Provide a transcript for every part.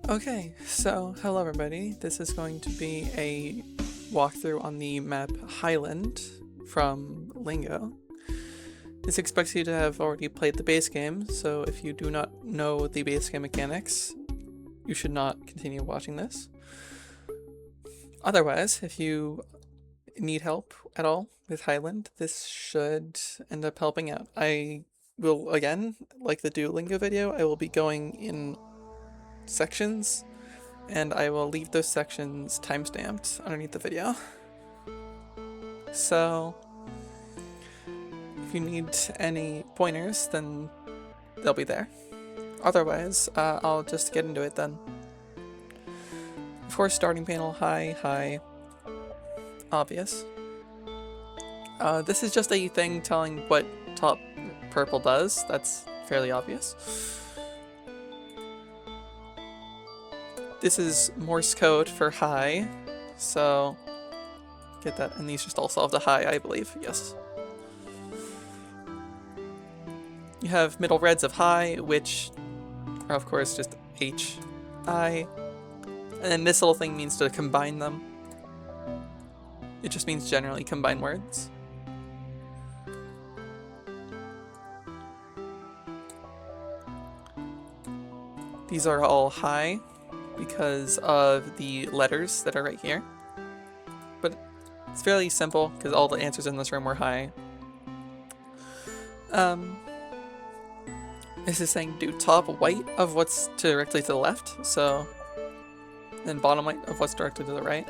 Okay, so hello everybody. This is going to be a walkthrough on the map Hisland from Lingo. This expects you to have already played the base game, so if you do not know the base game mechanics, you should not continue watching this. Otherwise, if you need help at all with Hisland, this should end up helping out. I will, again, like the Duolingo video, I will be going in sections, and I will leave those sections timestamped underneath the video. So if you need any pointers, then they'll be there. Otherwise, I'll just get into it then. Of course, starting panel, high, obvious. This is just a thing telling what top purple does. That's fairly obvious. This is Morse code for high, so get that, and these just all solve the high, I believe, yes. You have middle reds of high, which are of course just H, I, and then this little thing means to combine them. It just means generally combine words. These are all high because of the letters that are right here. But it's fairly simple because all the answers in this room were high. This is saying do top white of what's directly to the left, so then bottom right of what's directly to the right.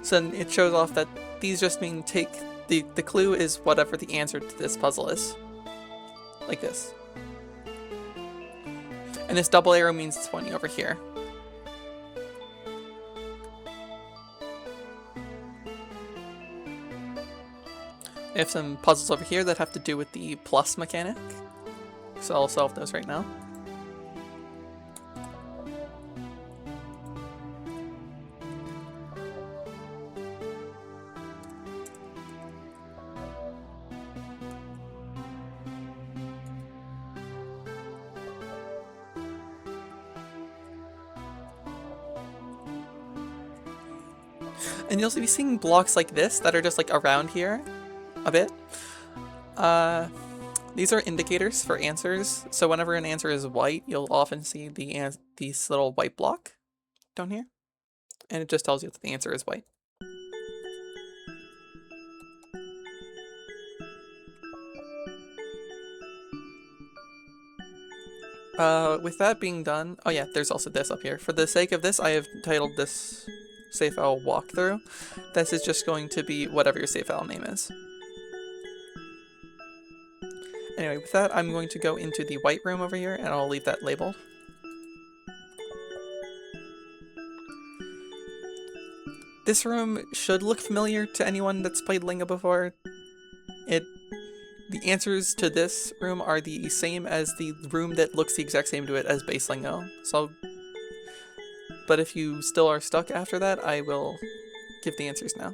So then it shows off that these just mean take the clue is whatever the answer to this puzzle is. Like this. And this double arrow means it's pointing over here. I have some puzzles over here that have to do with the plus mechanic, so I'll solve those right now. And you'll be seeing blocks like this that are just like around here a bit. These are indicators for answers. So whenever an answer is white, you'll often see this little white block down here. And it just tells you that the answer is white. With that being done, oh yeah, there's also this up here. For the sake of this, I have titled this save file walkthrough. This is just going to be whatever your save file name is. Anyway, with that, I'm going to go into the white room over here, and I'll leave that labeled. This room should look familiar to anyone that's played Lingo before. The answers to this room are the same as the room that looks the exact same to it as base Lingo. But if you still are stuck after that, I will give the answers now.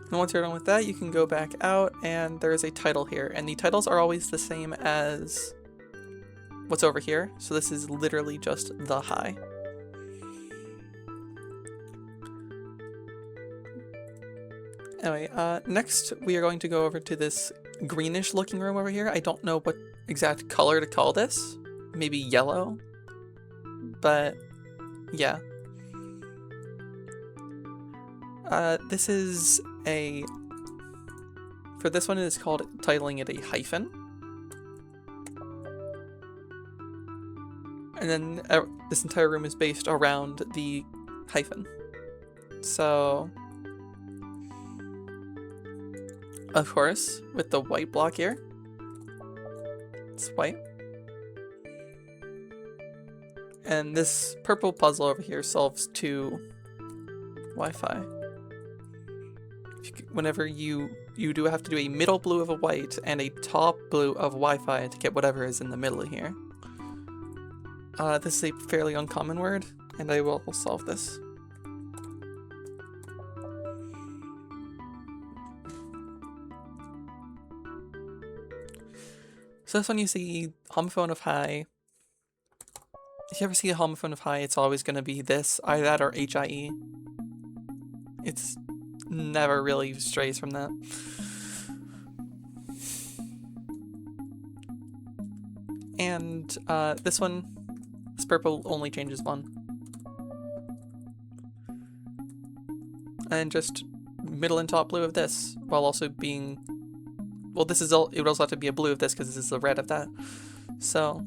And once you're done with that, you can go back out, and there is a title here, and the titles are always the same as what's over here, so this is literally just the high. Anyway, next we are going to go over to this greenish looking room over here. I don't know what exact color to call this, maybe yellow, but yeah. This is for this one it is called titling it a hyphen. And then this entire room is based around the hyphen. So, of course, with the white block here, it's white. And this purple puzzle over here solves to Wi-Fi. whenever you do have to do a middle blue of a white and a top blue of Wi-Fi to get whatever is in the middle here. This is a fairly uncommon word, and I will solve this. So this one you see homophone of high. If you ever see a homophone of high, it's always going to be this, either that or HIE. It's never really strays from that. And this one, this purple only changes one. And just middle and top blue of this, while also being, well, this is all, it would also have to be a blue of this because this is the red of that. So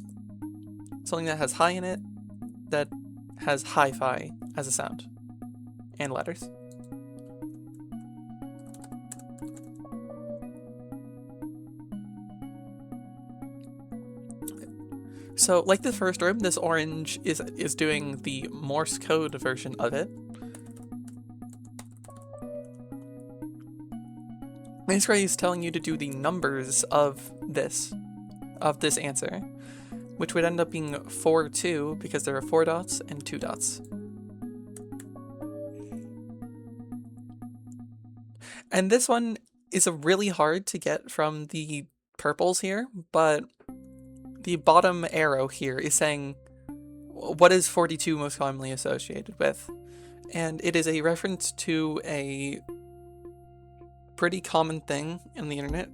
something that has high in it, that has hi-fi as a sound and letters. So like the first room, this orange is doing the Morse code version of it. Basically, he's telling you to do the numbers of this answer, which would end up being 4, 2, because there are 4 dots and 2 dots. And this one is really hard to get from the purples here, but the bottom arrow here is saying, what is 42 most commonly associated with? And it is a reference to a pretty common thing in the internet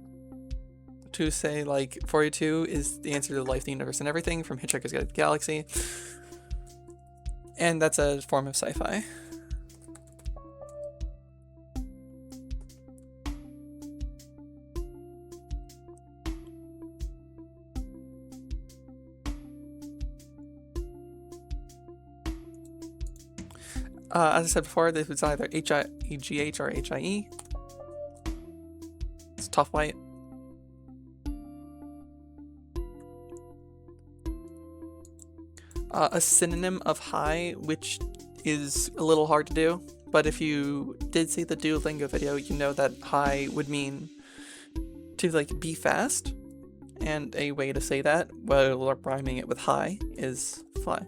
to say, like, 42 is the answer to life, the universe, and everything from Hitchhiker's Guide to the Galaxy. And that's a form of sci-fi. As I said before, this was either HIEGH or HIE. It's tough white. A synonym of high, which is a little hard to do, but if you did see the Lingo video, you know that high would mean to, like, be fast, and a way to say that, while rhyming it with high, is fly.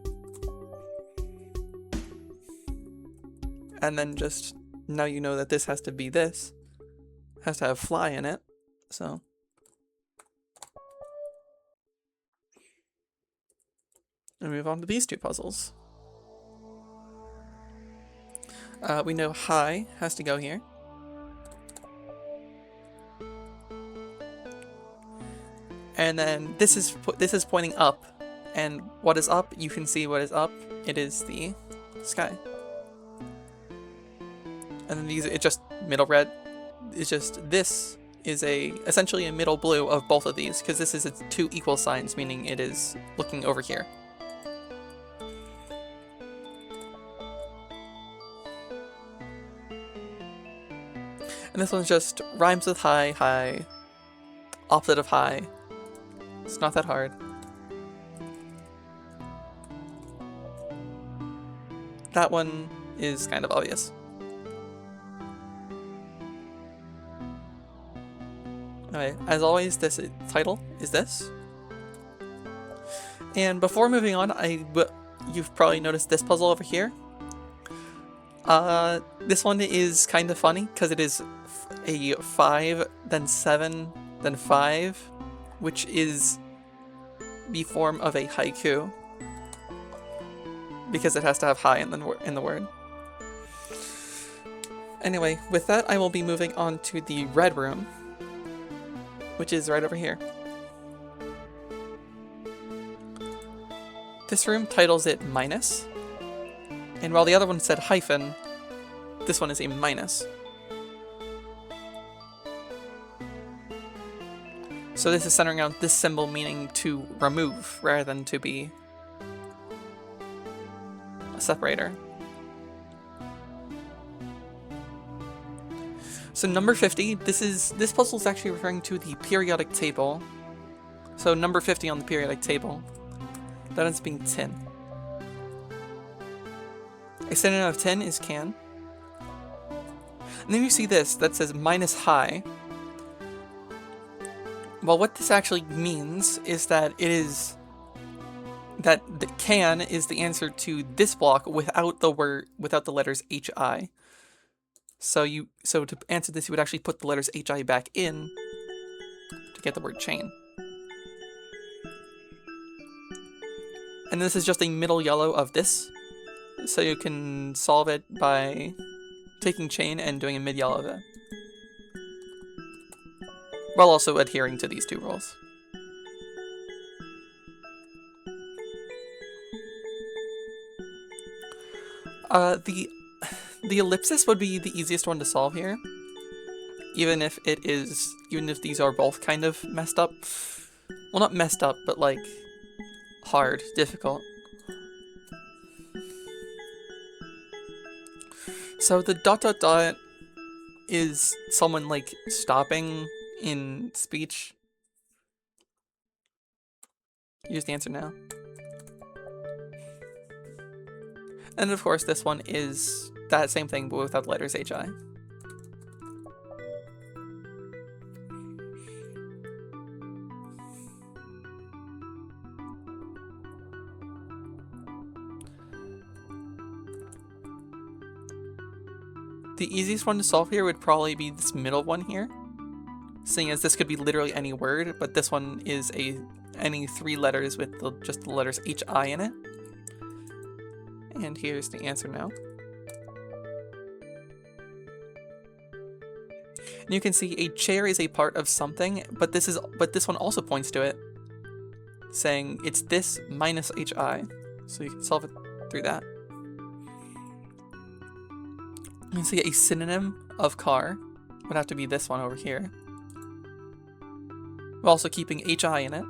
And then just, now you know that this has to be this. Has to have fly in it, so. And move on to these two puzzles. We know high has to go here. And then this is pointing up. And what is up? You can see what is up. It is the sky. And then these, it's just middle red. It's just, this is essentially a middle blue of both of these, because this is two equal signs, meaning it is looking over here. And this one's just rhymes with high, high, opposite of high. It's not that hard. That one is kind of obvious. Alright, as always, this title is this. And before moving on, you've probably noticed this puzzle over here. This one is kind of funny, because it is a 5, then 7, then 5, which is the form of a haiku, because it has to have high in the word. Anyway, with that, I will be moving on to the red room, which is right over here. This room titles it minus, and while the other one said hyphen, this one is a minus. So this is centering around this symbol, meaning to remove rather than to be a separator. So number 50, this puzzle is actually referring to the periodic table. So number 50 on the periodic table, that ends up being tin. A synonym of tin is can. And then you see this that says minus high. Well, what this actually means is that it is that the can is the answer to this block without the letters HI. So to answer this, you would actually put the letters HI back in to get the word chain. And this is just a middle yellow of this, so you can solve it by taking chain and doing a mid yellow of it, while also adhering to these two rules. The ellipsis would be the easiest one to solve here, even if these are both kind of messed up. Well, not messed up, but like hard, difficult. So the ... is someone like stopping in speech. Here's the answer now. And of course this one is that same thing but without the letters HI. The easiest one to solve here would probably be this middle one here, seeing as this could be literally any word, but this one is any 3 letters with just the letters HI in it. And here's the answer now. And you can see a chair is a part of something, but this one also points to it, saying it's this minus HI. So you can solve it through that. You can see a synonym of car would have to be this one over here, while also keeping HI in it.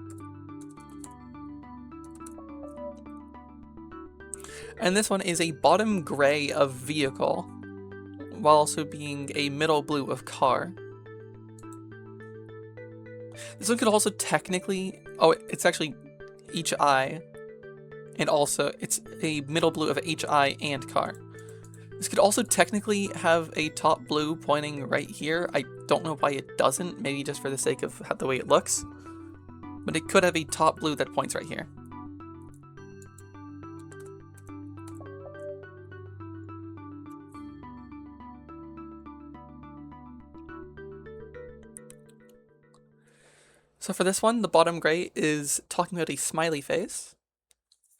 And this one is a bottom gray of vehicle, while also being a middle blue of car. This one could also technically, it's actually HI, and also it's a middle blue of HI and car. This could also technically have a top blue pointing right here. I don't know why it doesn't, maybe just for the sake of the way it looks. But it could have a top blue that points right here. So for this one, the bottom gray is talking about a smiley face.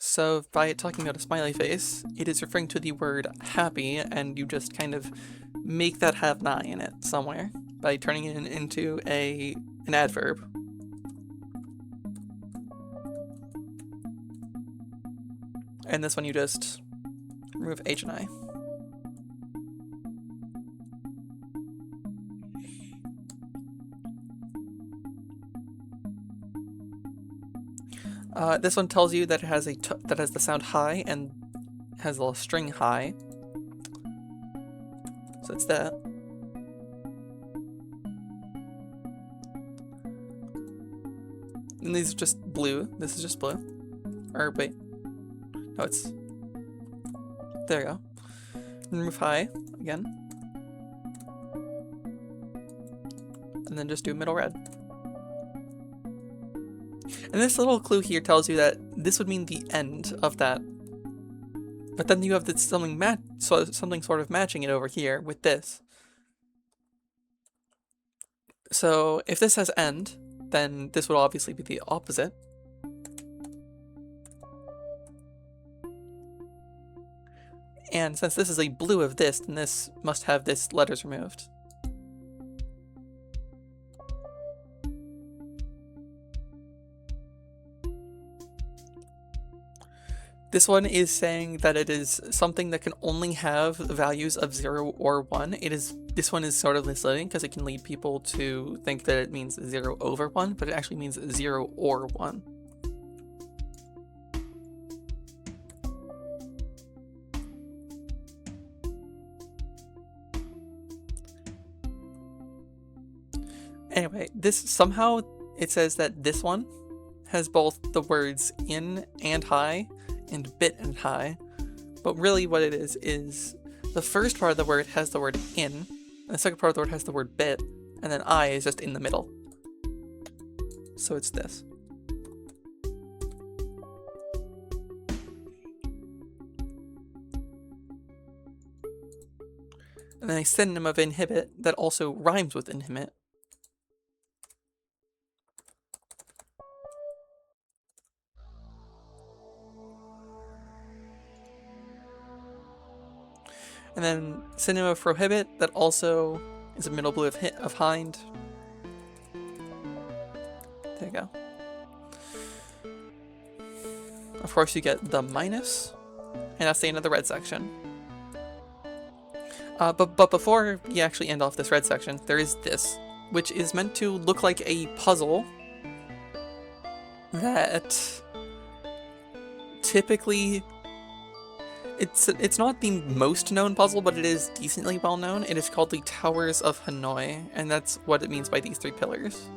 So by talking about a smiley face, it is referring to the word happy, and you just kind of make that have an I in it somewhere by turning it into an adverb. And this one you just remove H and I. This one tells you that it has that has the sound high and has a little string high. So it's that. And these are just blue. This is just blue. Or wait. No, it's... There you go. Remove high again. And then just do middle red. And this little clue here tells you that this would mean the end of that. But then you have this something sort of matching it over here with this. So if this has end, then this would obviously be the opposite. And since this is a blue of this, then this must have this letters removed. This one is saying that it is something that can only have values of 0 or 1. This one is sort of misleading because it can lead people to think that it means 0 over 1, but it actually means 0 or 1. Anyway, somehow it says that this one has both the words in and high, and bit and high, but really what it is the first part of the word has the word in, And the second part of the word has the word bit, and then I is just in the middle. So it's this. And then a synonym of inhibit that also rhymes with inhibit. And then synonym of prohibit that also is a middle blue of hind. There you go. Of course you get the minus, and that's the end of the red section. But before you actually end off this red section, there is this, which is meant to look like a puzzle that typically it's not the most known puzzle, but it is decently well known. It is called the Towers of Hanoi, and that's what it means by these 3 pillars.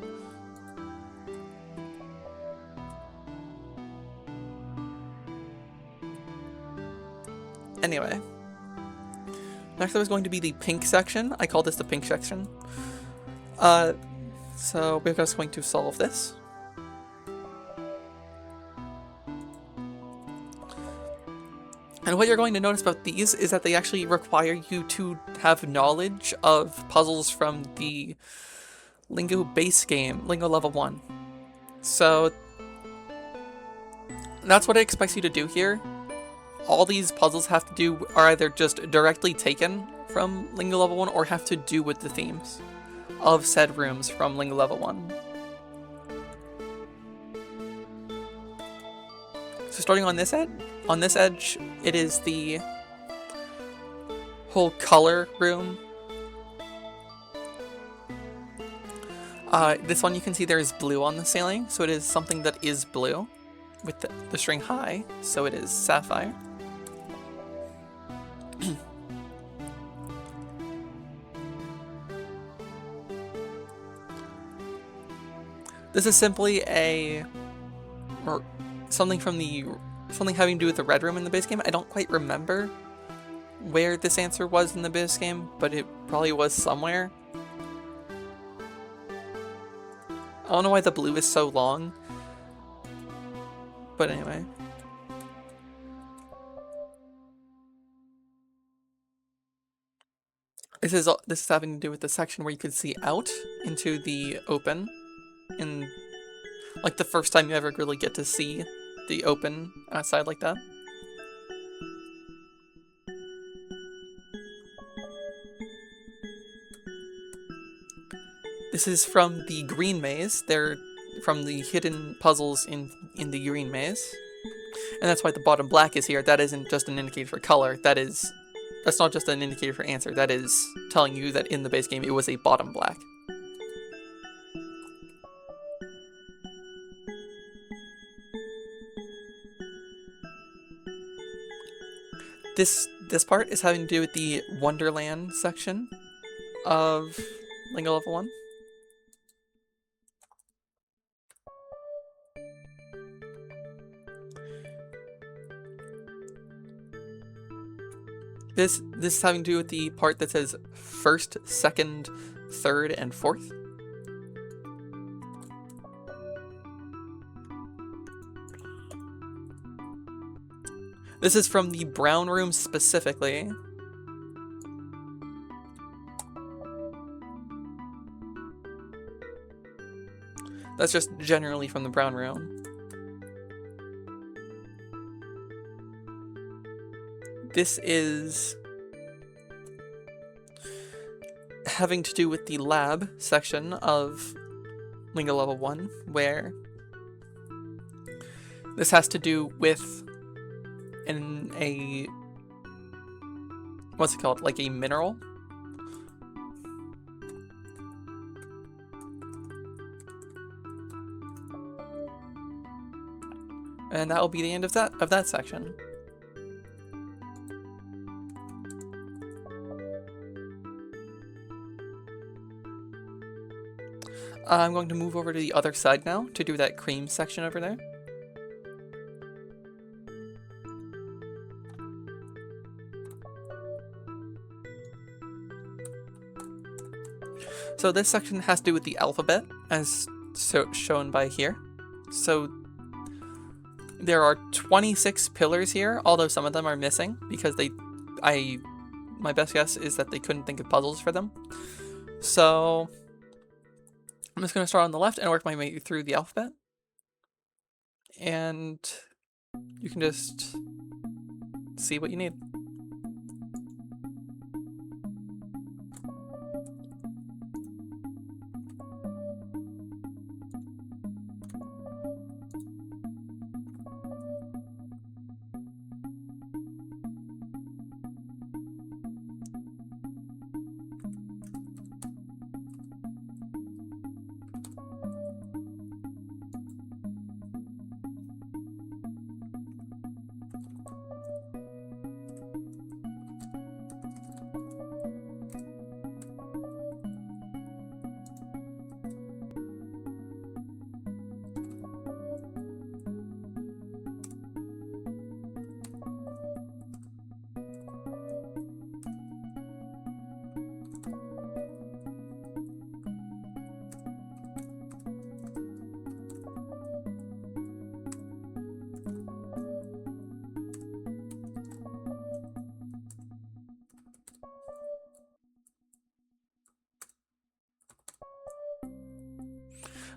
Anyway, next there was going to be the pink section. I call this the pink section. So we're just going to solve this. And what you're going to notice about these is that they actually require you to have knowledge of puzzles from the Lingo base game, Lingo level 1. So that's what it expects you to do here. All these puzzles have to do are either just directly taken from Lingo level 1 or have to do with the themes of said rooms from Lingo level 1. So starting on this edge, it is the whole color room. This one you can see there is blue on the ceiling, so it is something that is blue with the string high, so it is sapphire. This is simply something having to do with the red room in the base game. I don't quite remember where this answer was in the base game, but it probably was somewhere. I don't know why the blue is so long, but anyway. This is having to do with the section where you could see out into the open, and like the first time you ever really get to see the open outside like that. This is from the green maze. They're from the hidden puzzles in the green maze. And that's why the bottom black is here. That isn't just an indicator for color. That's not just an indicator for answer. That is telling you that in the base game it was a bottom black. This part is having to do with the Wonderland section of Lingo level 1. This is having to do with the part that says first, second, third, and fourth. This is from the brown room specifically. That's just generally from the brown room. This is having to do with the lab section of Lingo level 1, where this has to do with what's it called? Like a mineral? And that will be the end of that section. I'm going to move over to the other side now to do that cream section over there. So this section has to do with the alphabet, as shown by here. So there are 26 pillars here, although some of them are missing because my best guess is that they couldn't think of puzzles for them. So I'm just going to start on the left and work my way through the alphabet. And you can just see what you need.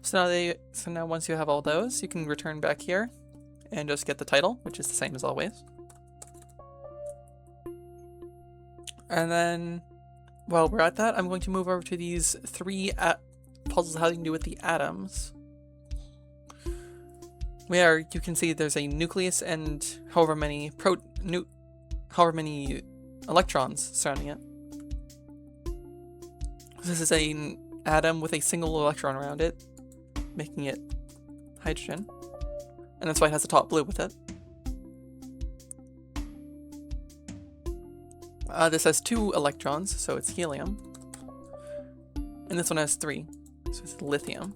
So now once you have all those, you can return back here and just get the title, which is the same as always. And then while we're at that, I'm going to move over to these 3 puzzles having to do with the atoms. Where you can see there's a nucleus and however many electrons surrounding it. This is an atom with a single electron around it, making it hydrogen, and that's why it has the top blue with it. This has 2 electrons, so it's helium, and this one has 3, so it's lithium.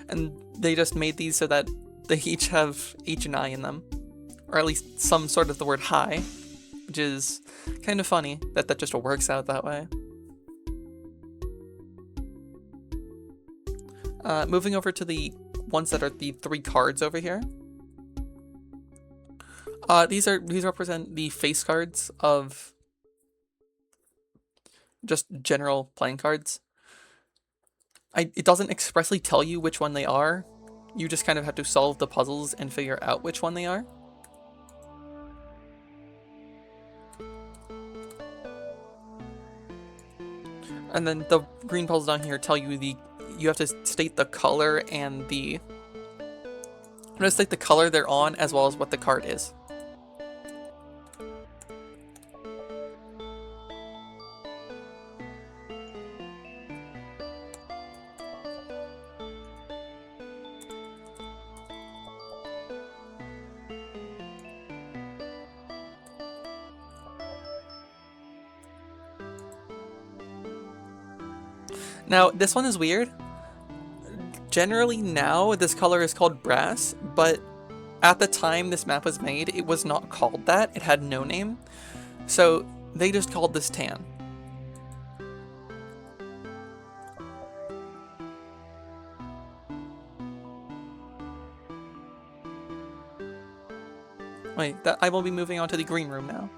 And they just made these so that they each have H and I in them, or at least some sort of the word high, which is kind of funny that just works out that way. Moving over to the ones that are the 3 cards over here. These represent the face cards of just general playing cards. It doesn't expressly tell you which one they are. You just kind of have to solve the puzzles and figure out which one they are. And then the green puzzles down here tell you you have to state the color and you have to state the color they're on as well as what the card is. Now, this one is weird. Generally now, this color is called brass, but at the time this map was made, it was not called that. It had no name. So they just called this tan. Wait, I will be moving on to the green room now.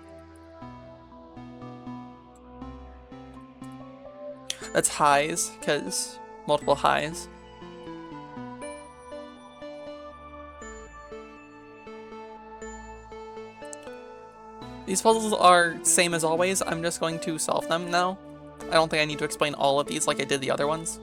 That's highs, because multiple highs. These puzzles are same as always. I'm just going to solve them now. I don't think I need to explain all of these like I did the other ones.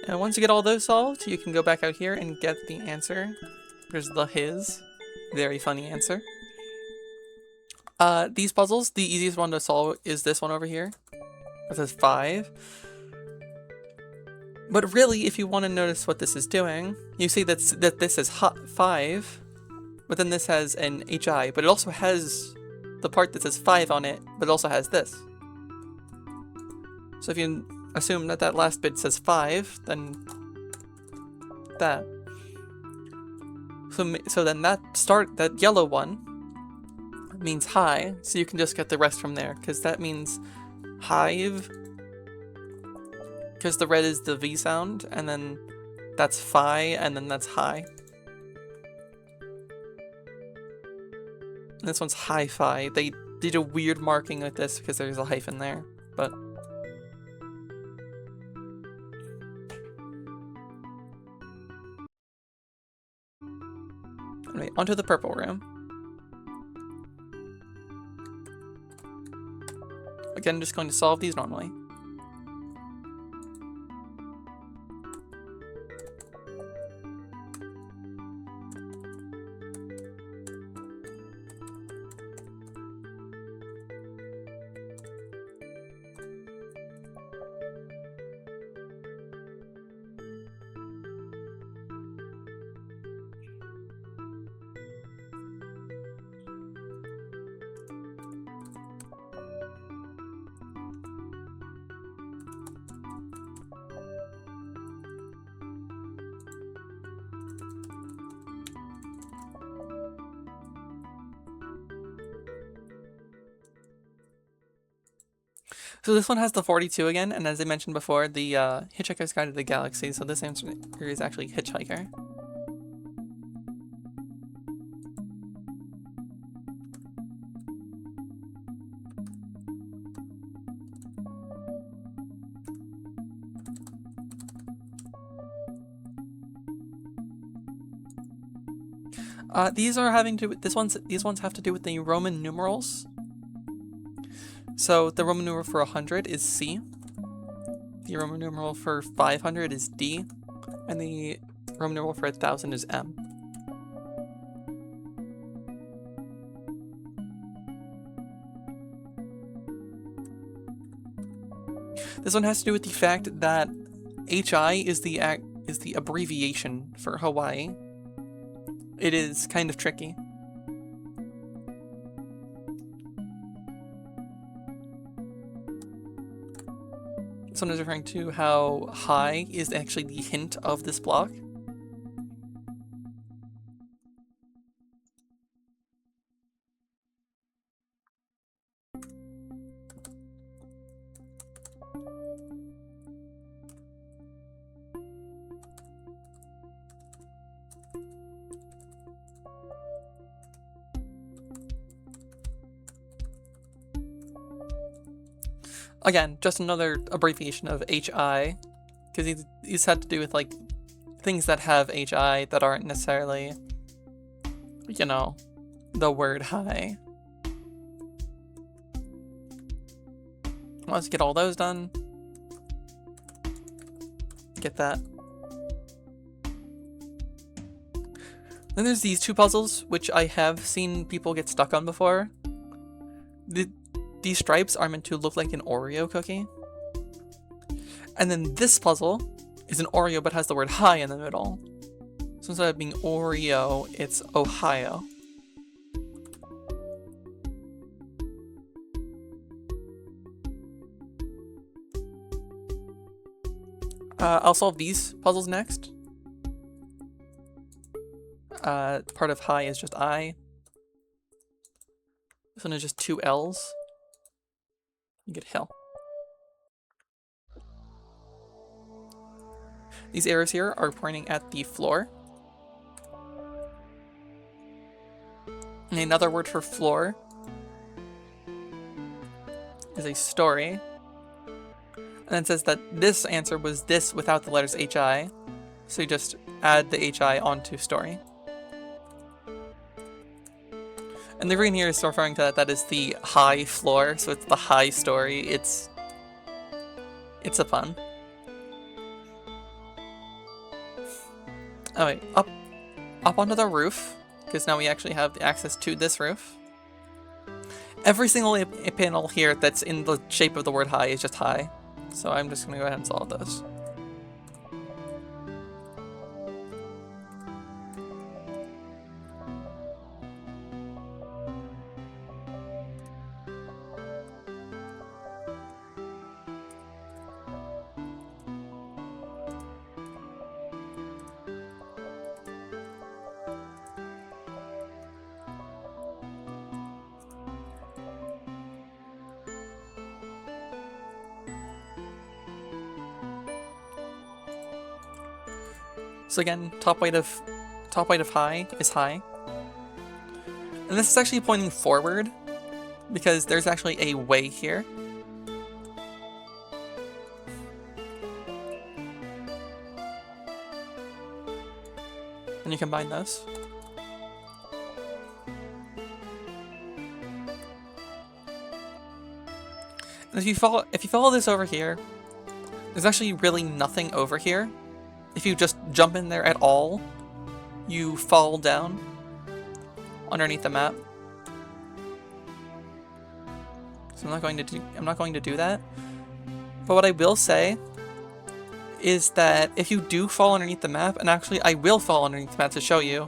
And once you get all those solved, you can go back out here and get the answer. There's the his. Very funny answer. These puzzles, the easiest one to solve is this one over here. It says 5. But really, if you want to notice what this is doing, you see that this is 5, but then this has an HI, but it also has the part that says 5 on it, but it also has this. So if you assume that that last bit says 5, then that. So then that yellow one means high, so you can just get the rest from there, because that means hive, because the red is the V sound, and then that's phi, and then that's high. And this one's hi-fi. They did a weird marking with this because there's a hyphen there, but... Anyway, onto the purple room. Again, just going to solve these normally. So this one has the 42 again, and as I mentioned before, the Hitchhiker's Guide to the Galaxy, so this answer is actually Hitchhiker. These ones have to do with the Roman numerals. So the Roman numeral for 100 is C, the Roman numeral for 500 is D, and the Roman numeral for 1000 is M. This one has to do with the fact that HI is the abbreviation for Hawaii. It is kind of tricky. This one is referring to how high is actually the hint of this block. Again, just another abbreviation of HI, because these had to do with, like, things that have HI that aren't necessarily, you know, the word high. Let's get all those done. Get that. Then there's these two puzzles, which I have seen people get stuck on before. These stripes are meant to look like an Oreo cookie. And then this puzzle is an Oreo but has the word high in the middle. So instead of being Oreo, it's Ohio. I'll solve these puzzles next. Part of high is just I. This one is just 2 L's. You get hill. These arrows here are pointing at the floor. And another word for floor is a story. And then it says that this answer was this without the letters HI. So you just add the HI onto story. And the green here is referring to that is the high floor, so it's the high story. It's a pun. Oh wait, up onto the roof, because now we actually have access to this roof. Every single panel here that's in the shape of the word high is just high. So I'm just gonna go ahead and solve those. So again, top weight of high is high. And this is actually pointing forward, because there's actually a way here. And you combine those. And if you follow this over here, there's actually really nothing over here. If you just jump in there at all, you fall down underneath the map. So I'm not going to do that. But what I will say is that if you do fall underneath the map, and actually I will fall underneath the map to show you,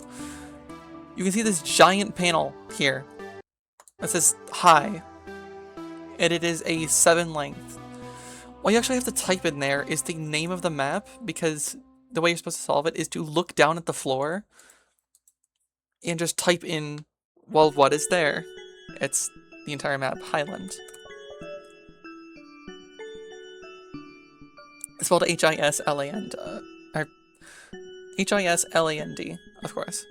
you can see this giant panel here that says high, and it is a 7 length. All you actually have to type in there is the name of the map, because the way you're supposed to solve it is to look down at the floor and just type in, well, what is there? It's the entire map, Hisland. It's spelled H-I-S-L-A-N-D, or H-I-S-L-A-N-D, of course.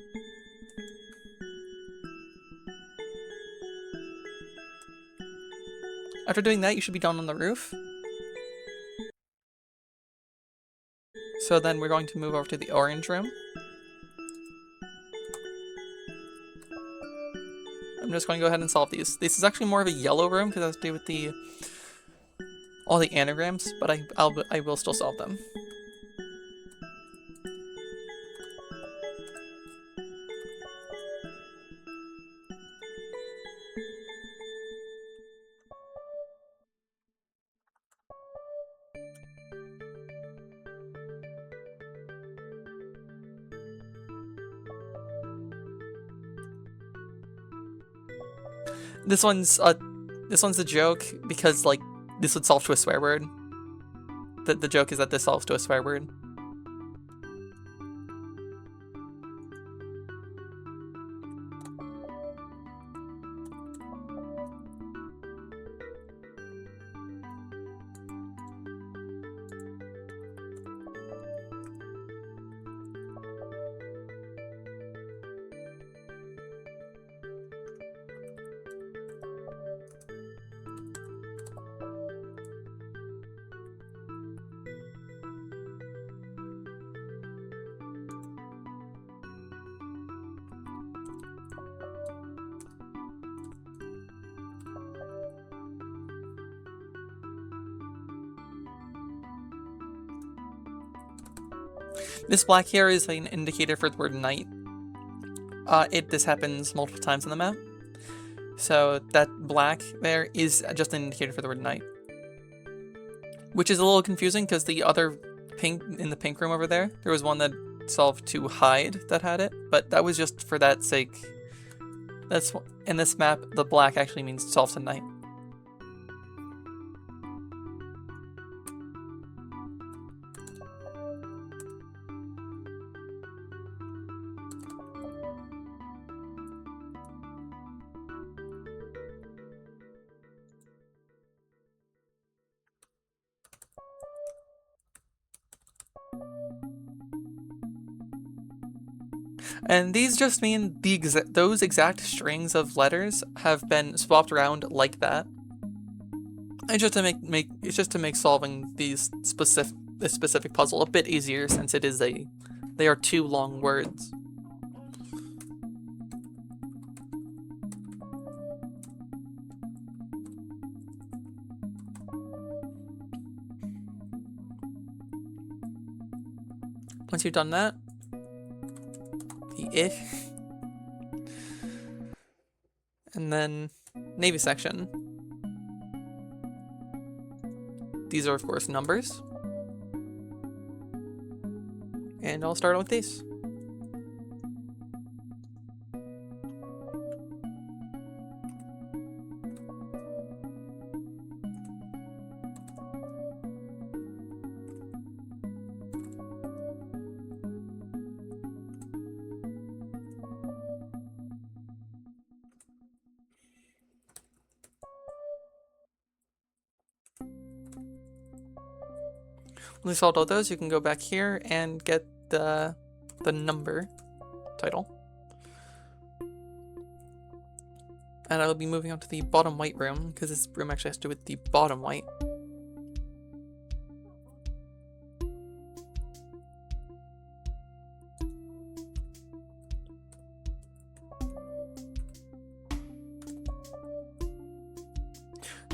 After doing that, you should be down on the roof. So then we're going to move over to the orange room. I'm just going to go ahead and solve these. This is actually more of a yellow room because it has to do with all the anagrams, but I will still solve them. This one's a joke because, like, this would solve to a swear word. The joke is that this solves to a swear word. This black here is an indicator for the word night. This happens multiple times on the map. So that black there is just an indicator for the word night. Which is a little confusing because the other pink, in the pink room over there was one that solved to hide that had it, but that was just for that sake. That's in this map, the black actually means solve to night. And these just mean those exact strings of letters have been swapped around like that. And just to make solving this specific puzzle a bit easier, since they are 2 long words. Once you've done that, Navy-ish. And then Navy section. These are, of course, numbers. And I'll start with these. When you solved all those, you can go back here and get the number title. And I'll be moving on to the bottom white room, because this room actually has to do with the bottom white.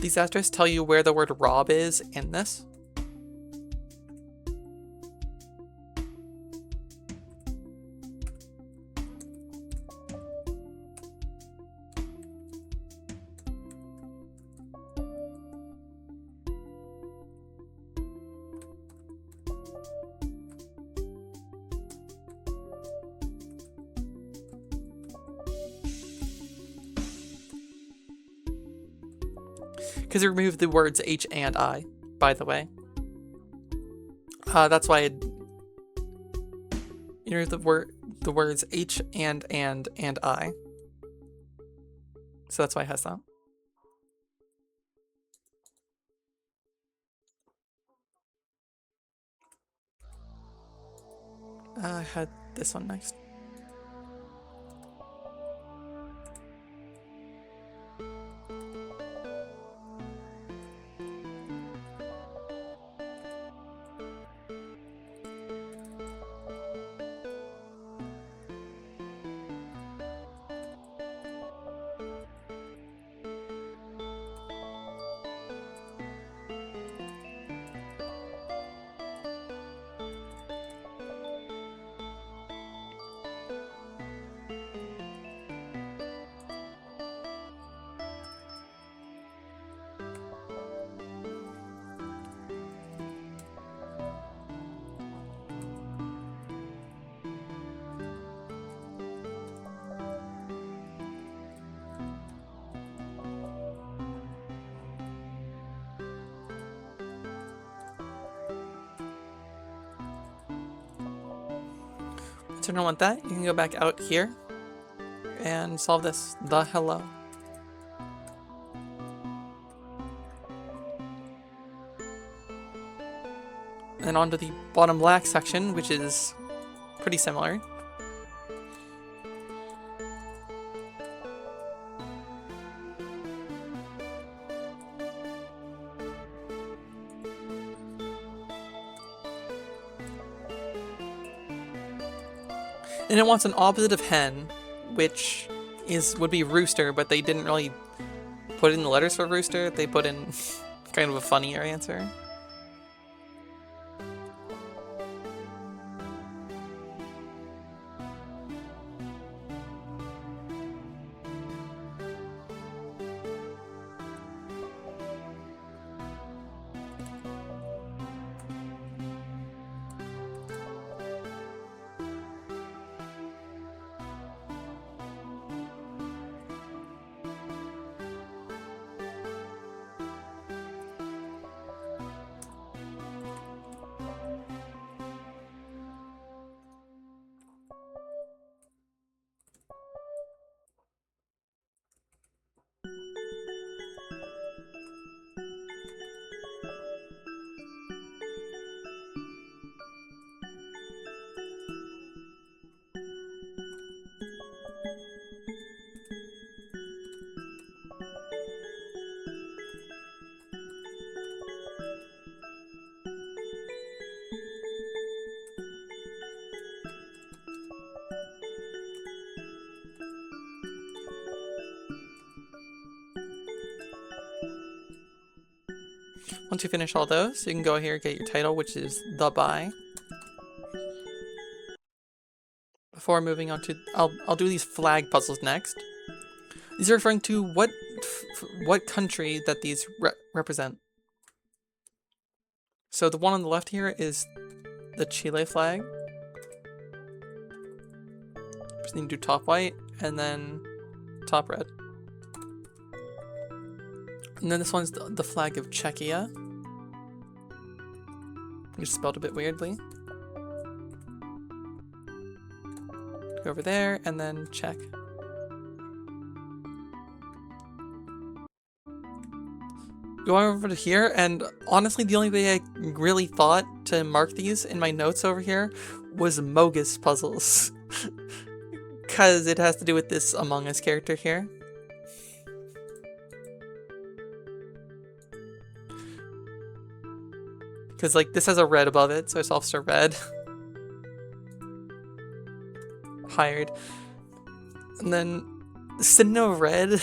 These asterisks tell you where the word Rob is in this. Because it removed the words H and I, by the way. That's why you know the words H and I. So that's why it has that. I had this one next. So if you don't want that, you can go back out here and solve this, the hello. And on to the bottom black section, which is pretty similar. And it wants an opposite of hen, which would be rooster, but they didn't really put in the letters for rooster. They put in kind of a funnier answer. Once you finish all those, you can go here and get your title, which is The By. before moving on to, I'll do these flag puzzles next. These are referring to what country that these represent. So the one on the left here is the Chile flag. Just need to do top white and then top red. And then this one's the flag of Czechia. Just spelled a bit weirdly. Go over there and then check. Go over to here, and honestly the only way I really thought to mark these in my notes over here was Mogus Puzzles. Because it has to do with this Among Us character here. Because like this has a red above it, so it's also red. Hired. And then Sinnoh red.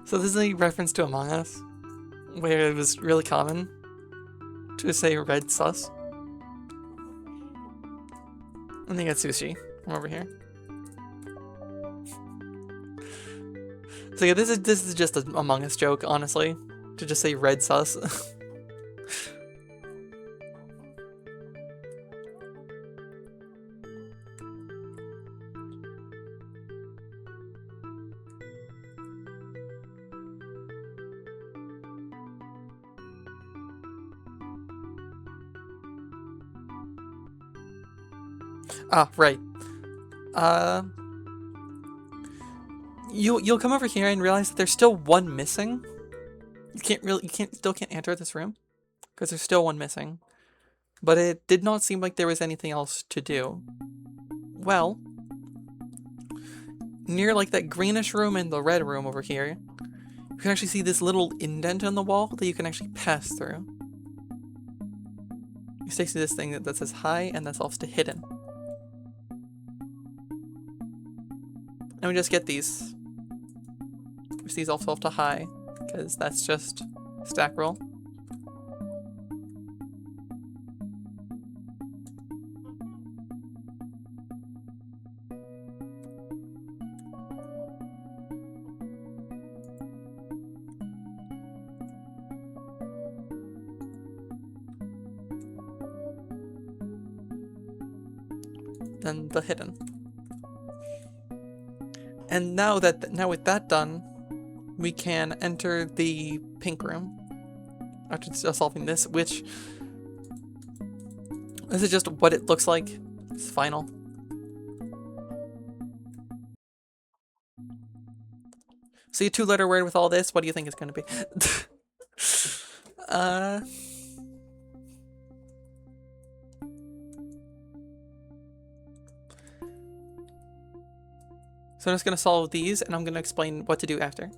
So this is a reference to Among Us, where it was really common to say red sus. And then you got sushi from over here. So yeah, this is just an Among Us joke, honestly, to just say red sus. Ah, right. You'll come over here and realize that there's still one missing. Still can't enter this room because there's still one missing. But it did not seem like there was anything else to do. Well, near like that greenish room and the red room over here, you can actually see this little indent in the wall that you can actually pass through. It takes you to this thing that says hi, and that's also hidden. And we just get these. Push these also off to high, because that's just stack roll. Then the hidden. And now with that done, we can enter the pink room after solving this, which this is just what it looks like. It's final. So a 2-letter word with all this, what do you think it's going to be? So I'm just going to solve these, and I'm going to explain what to do after.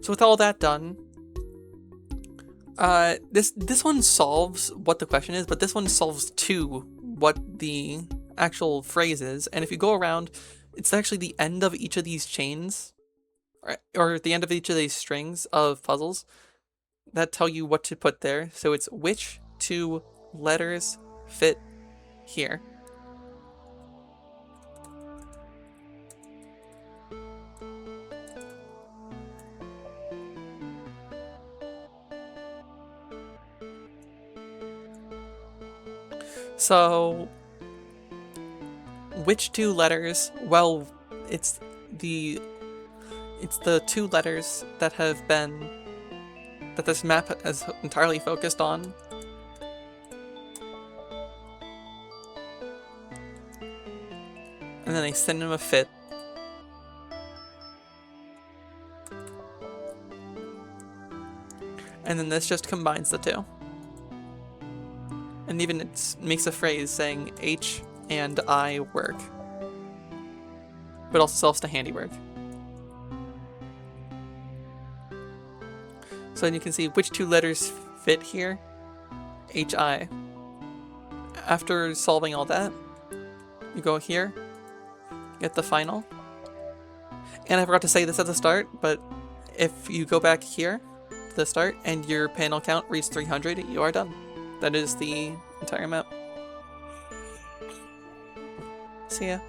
So with all that done, this one solves what the question is, but this one solves too what the actual phrase is. And if you go around, it's actually the end of each of these chains, or the end of each of these strings of puzzles that tell you what to put there. So it's which 2 letters fit here. So, which 2 letters? Well, it's the 2 letters that have been, that this map has entirely focused on. and then a synonym of fit. And then this just combines the two. And even it makes a phrase saying H and I work. But also sells to handiwork. So then you can see which two letters fit here. HI. After solving all that, you go here, get the final. And I forgot to say this at the start, but if you go back here to the start and your panel count reaches 300, you are done. That is the entire map. See ya.